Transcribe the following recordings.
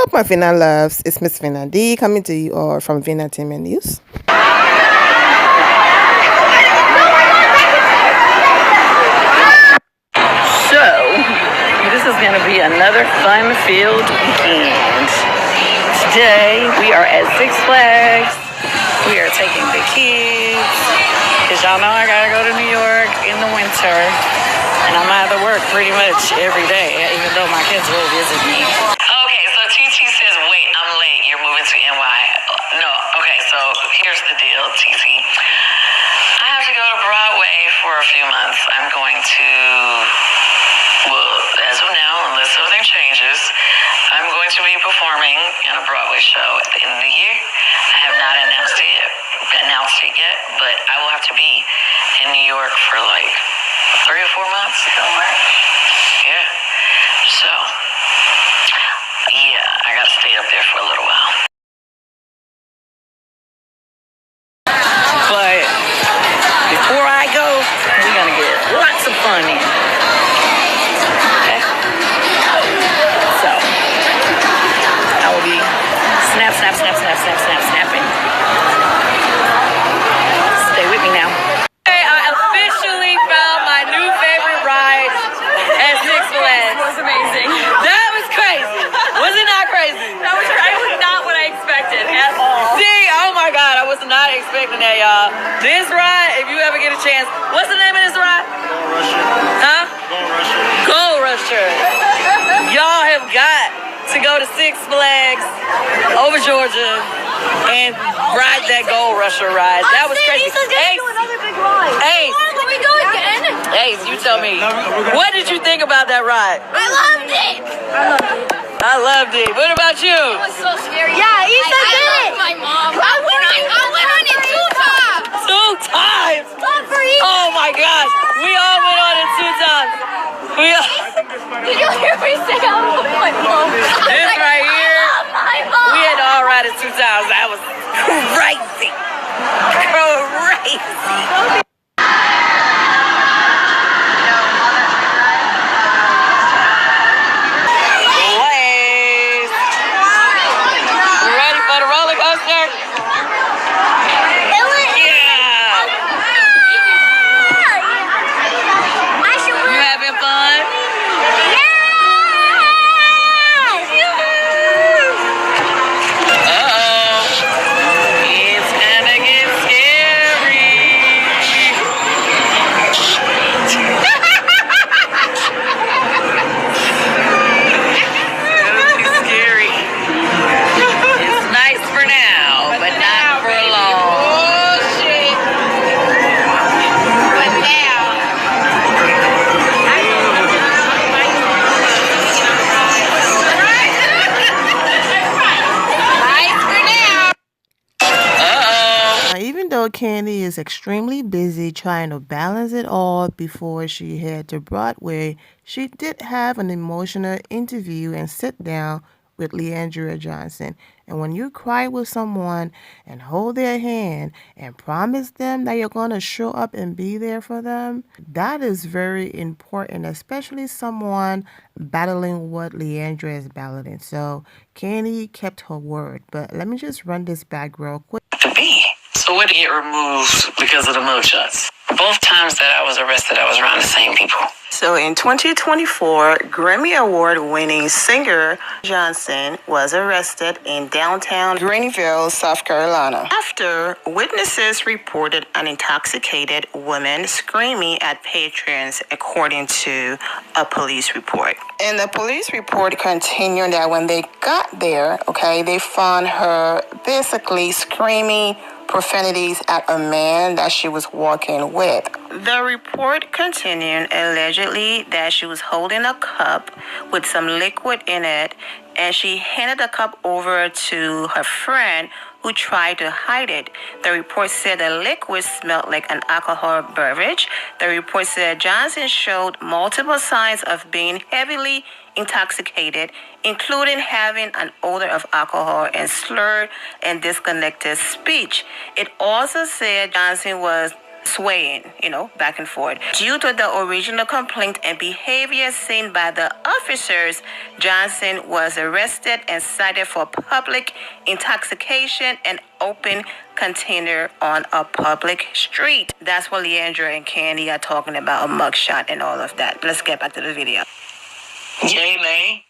up, my Vina loves? It's Miss Vina D coming to you all from Vina Team News. So, this is going to be another fun-filled weekend. Today, we are at Six Flags. We are taking the kids, because y'all know I got to go to New York in the winter. And I'm out of work pretty much every day, even though my kids will visit me. Okay, so TT says, wait, I'm late. You're moving to NY. No, okay, so here's the deal, TT. I have to go to Broadway for a few months. I'm going to, well, as of now, unless something changes, I'm going to be performing in a Broadway show at the end of the year. I have not announced it yet, but I will have to be in New York for like 3 or 4 months. Yeah. So, yeah, I got to stay up there for a little while. But before I go, we're going to get lots of fun in. Okay? So, I will be snapping. Stay with me now. Hey, I officially found my new favorite ride at Six Flags. It was amazing. That was crazy. Was it not crazy? That was not what I expected at all. See, oh my God, I was not expecting that, y'all. This ride, if you ever get a chance, what's the name of this ride? Gold Rusher. Huh? Gold Rusher. Gold Rusher. Y'all have got to go to Six Flags over Georgia and ride that Gold Rusher ride. That was crazy. Hey, Another big ride. Hey, Can we go again? hey, you tell me. What did you think about that ride? I loved it. I loved it. What about you? It was so scary. Yeah, Ethan did it. My mom. I went on it 2 times. 2 times. Not for Ethan. Oh my gosh. We all went on it 2 times. Did you hear me say I love my mom? This right here, My mom. we had to all ride it 2 times. That was crazy. Crazy. Boys, you ready for the roller coaster? Yeah. You having fun? Uh-oh. It's gonna get scary. It'll be scary. It's nice for now, but not for long. Oh, shit. But now. Now, even though Kandi is extremely busy trying to balance it all before she head to Broadway, she did have an emotional interview and sit down with Leandrea Johnson. And when you cry with someone and hold their hand and promise them that you're going to show up and be there for them, that is very important, especially someone battling what Leandrea is battling. So Kandi kept her word. But let me just run this back real quick. To be. So what did get removed because of the mugshots? Both times that I was arrested, I was around the same people. So in 2024, Grammy Award-winning singer Johnson was arrested in downtown Greenville, South Carolina, after witnesses reported an intoxicated woman screaming at patrons, according to a police report. And the police report continued that when they got there, they found her basically screaming profanities at a man that she was walking with. The report continued allegedly that she was holding a cup with some liquid in it, and she handed the cup over to her friend who tried to hide it. The report said the liquid smelled like an alcohol beverage. The report said Johnson showed multiple signs of being heavily intoxicated, including having an odor of alcohol and slurred and disconnected speech. It also said Johnson was swaying, back and forth. Due to the original complaint and behavior seen by the officers, Johnson was arrested and cited for public intoxication and open container on a public street. That's what Leandrea and Kandi are talking about, a mugshot and all of that. Let's get back to the video. Jay May,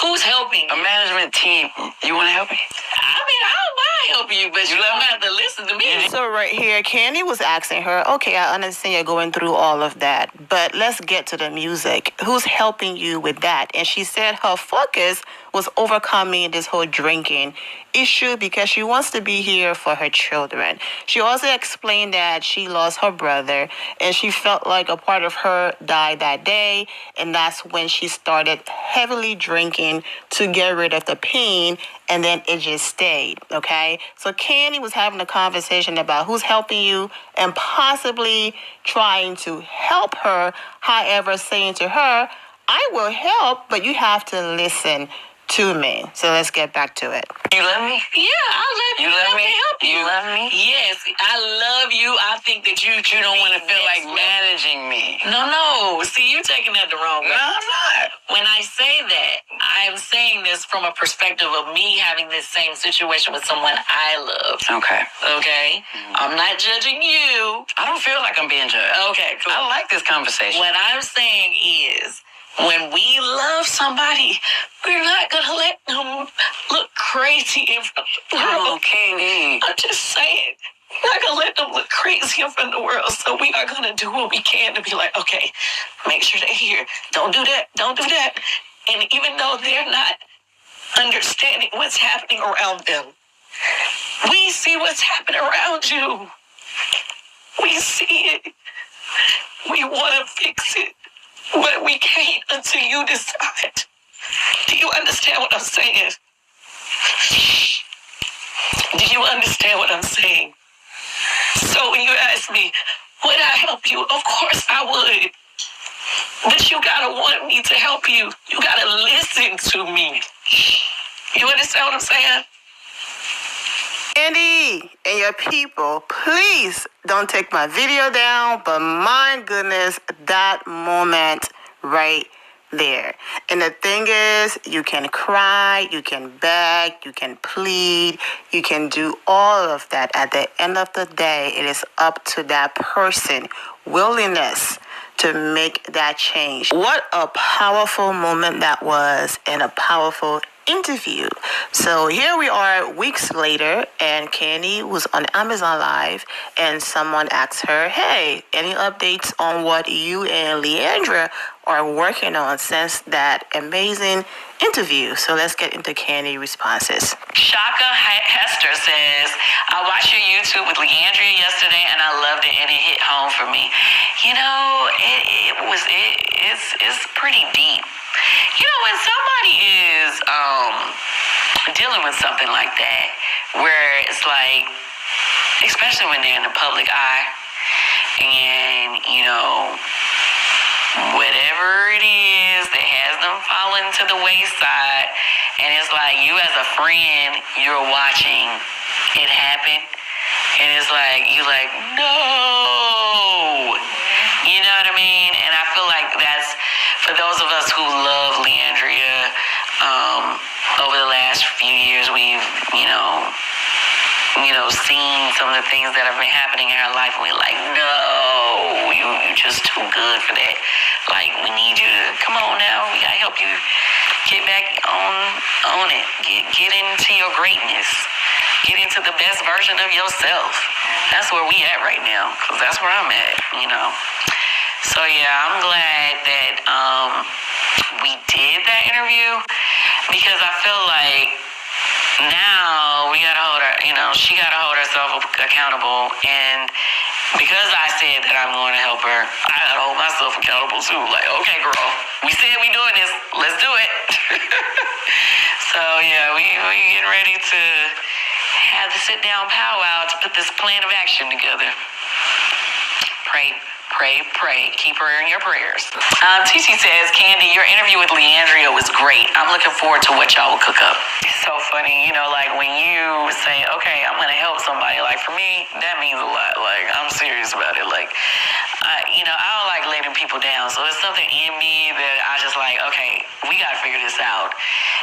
who's helping? A management team. You want to help me? I mean, I don't mind helping you, but you don't have to listen to me. So right here, Kandi was asking her, okay, I understand you're going through all of that, but let's get to the music. Who's helping you with that? And she said her focus was overcoming this whole drinking issue because she wants to be here for her children. She also explained that she lost her brother and she felt like a part of her died that day, and that's when she started heavily drinking to get rid of the pain, and then it just stayed, okay? So Kandi was having a conversation about who's helping you and possibly trying to help her, however, saying to her, I will help, but you have to listen to me. So let's get back to it. You love me? Yeah, I love you. You love me? Help you. You love me? Yes, I love you. I think that you don't want to feel like managing me. No. See, you're taking that the wrong way. No, I'm not. When I say that, I'm saying this from a perspective of me having this same situation with someone I love. Okay. Okay? I'm not judging you. I don't feel like I'm being judged. Okay, cool. I like this conversation. What I'm saying is, when we love somebody, we're not going to let them look crazy in front of the world. Okay. I'm just saying. We're not going to let them look crazy in front of the world. So we are going to do what we can to be like, okay, make sure they're here. Don't do that. Don't do that. And even though they're not understanding what's happening around them, we see what's happening around you. We see it. We want to fix it. But we can't until you decide. Do you understand what I'm saying? Do you understand what I'm saying? So when you ask me, would I help you? Of course I would. But you gotta want me to help you. You gotta listen to me. You understand what I'm saying? Kandi and your people, please don't take my video down, but my goodness, that moment right there. And the thing is, you can cry, you can beg, you can plead, you can do all of that. At the end of the day, it is up to that person, willingness to make that change. What a powerful moment that was, and a powerful interview. So here we are weeks later, and Kandi was on Amazon Live, and someone asked her, hey, any updates on what you and Leandrea are working on since that amazing interview? So let's get into Kandi responses. Shaka Hester says, I watched your YouTube with Leandrea yesterday and I loved it and it hit home for me. You know, it's pretty deep. You know, when somebody is dealing with something like that, where it's like, especially when they're in the public eye, and, you know, whatever it is that has them falling to the wayside, and it's like you as a friend, you're watching it happen, and it's like, you're like, no, you know what I mean? And I feel like that's, for those of us who love Leandrea, over the last few years, we've, seen some of the things that have been happening in her life, and we're like, no, you're just too good for that. Like, we need you to, come on now, we gotta help you get back on it. Get into your greatness. Get into the best version of yourself. That's where we at right now, because that's where I'm at, So yeah, I'm glad that we did that interview, because I feel like now we gotta hold her, she gotta hold herself accountable. And because I said that I'm going to help her, I gotta hold myself accountable too. Like, okay, girl, we said we doing this, let's do it. So yeah, we getting ready to have the sit down powwow to put this plan of action together. Pray Pray. Keep her in your prayers. Titi says, Kandi, your interview with Leandrea was great. I'm looking forward to what y'all will cook up. It's so funny, like when you say, okay, I'm going to help somebody. Like for me, that means a lot. Like I'm serious about it. Like, I don't like letting people down. So it's something in me that I just like, okay, we got to figure this out.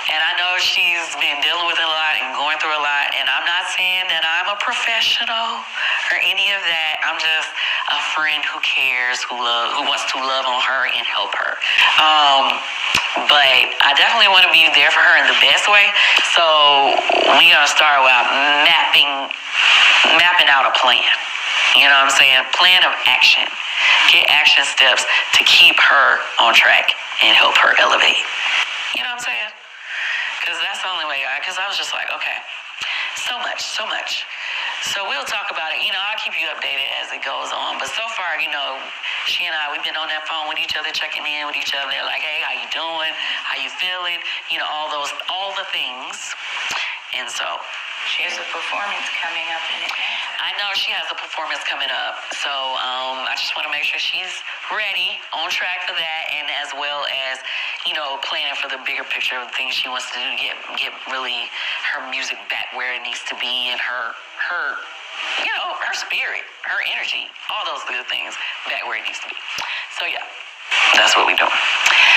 And I know she's been dealing with a lot and going through a lot. And I'm not saying that I'm a professional or any of that. I'm just a friend who cares, who wants to love on her and help her. But I definitely want to be there for her in the best way. So we're gonna start with mapping out a plan. You know what I'm saying? Plan of action. Get action steps to keep her on track and help her elevate. You know what I'm saying? Because that's the only way. Because I was just like, okay, so much. So we'll talk about it. I'll keep you updated as it goes on. But so far, she and I, we've been on that phone with each other, checking in with each other. Like, hey, how you doing? How you feeling? All the things. And so She has a performance coming up in it. I know she has a performance coming up. So I just want to make sure she's ready, on track for that, and as well as, planning for the bigger picture of things she wants to do to get really her music back where it needs to be, and her spirit, her energy, all those good things back where it needs to be. So yeah, that's what we do.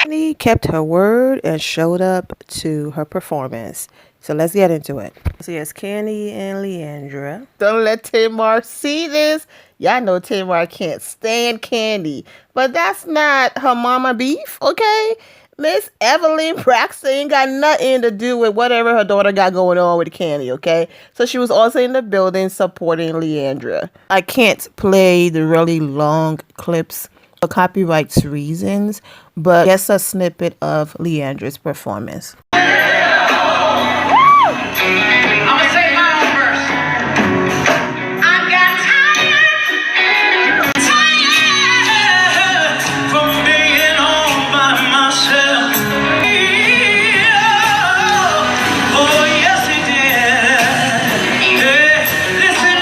Kandi kept her word and showed up to her performance. So let's get into it. So yes, Kandi and Leandrea. Don't let Tamar see this. Y'all know Tamar can't stand Kandi. But that's not her mama beef, okay? Miss Evelyn Braxton ain't got nothing to do with whatever her daughter got going on with Kandi, okay? So she was also in the building supporting Leandrea. I can't play the really long clips for copyright reasons, but just a snippet of Leandrea's performance. I'ma say my own verse. I got tired from being all by myself. Oh, yes, it did. Hey, listen.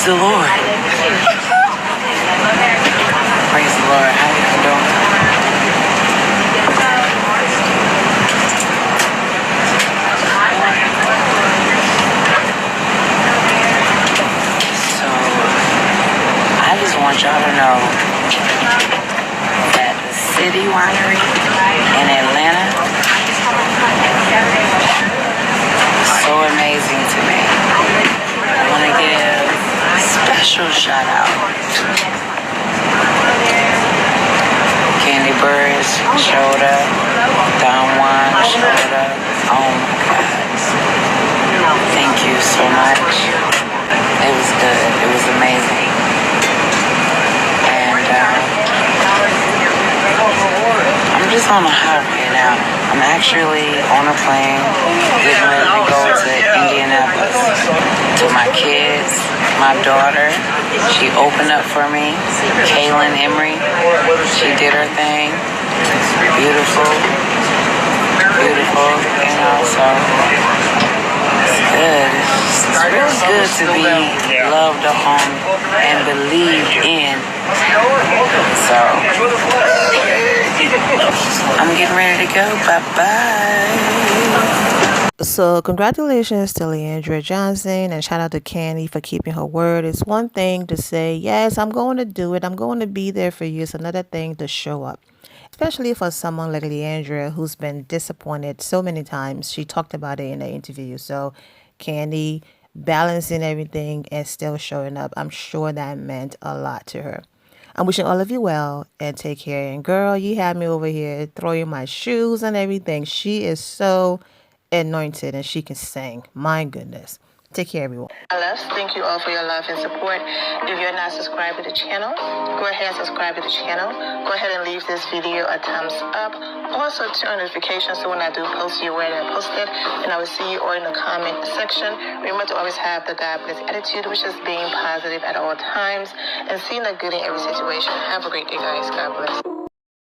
the Lord. Praise the Lord. How you doing? So, I just want y'all to know that the City Winery in Atlanta is so amazing to me. I want to give a special shout out. Kandi Burruss showed up. Don Juan showed up. Oh my God. Thank you so much. It was good. It was amazing. And I'm just on a high right now. I'm actually on a plane getting ready to go to Indianapolis to my kids, my daughter. She opened up for me. Kaylin Emery. She did her thing. Beautiful. Beautiful. You know, so it's good. It's really good to be loved on and believed in. So I'm getting ready to go. Bye-bye. So congratulations to Leandrea Johnson, and shout out to Kandi for keeping her word. It's one thing to say, yes, I'm going to do it. I'm going to be there for you. It's another thing to show up, especially for someone like Leandrea who's been disappointed so many times. She talked about it in the interview. So Kandi balancing everything and still showing up, I'm sure that meant a lot to her. I'm wishing all of you well and take care. And girl, you had me over here throwing my shoes and everything. She is so anointed and she can sing. My goodness. Take care, everyone. Thank you all for your love and support. If you're not subscribed to the channel, go ahead and subscribe to the channel. Go ahead and leave this video a thumbs up. Also turn on notifications so when I do post, you're aware that I posted. And I will see you all in the comment section. Remember to always have the God bless attitude, which is being positive at all times and seeing the good in every situation. Have a great day, guys. God bless.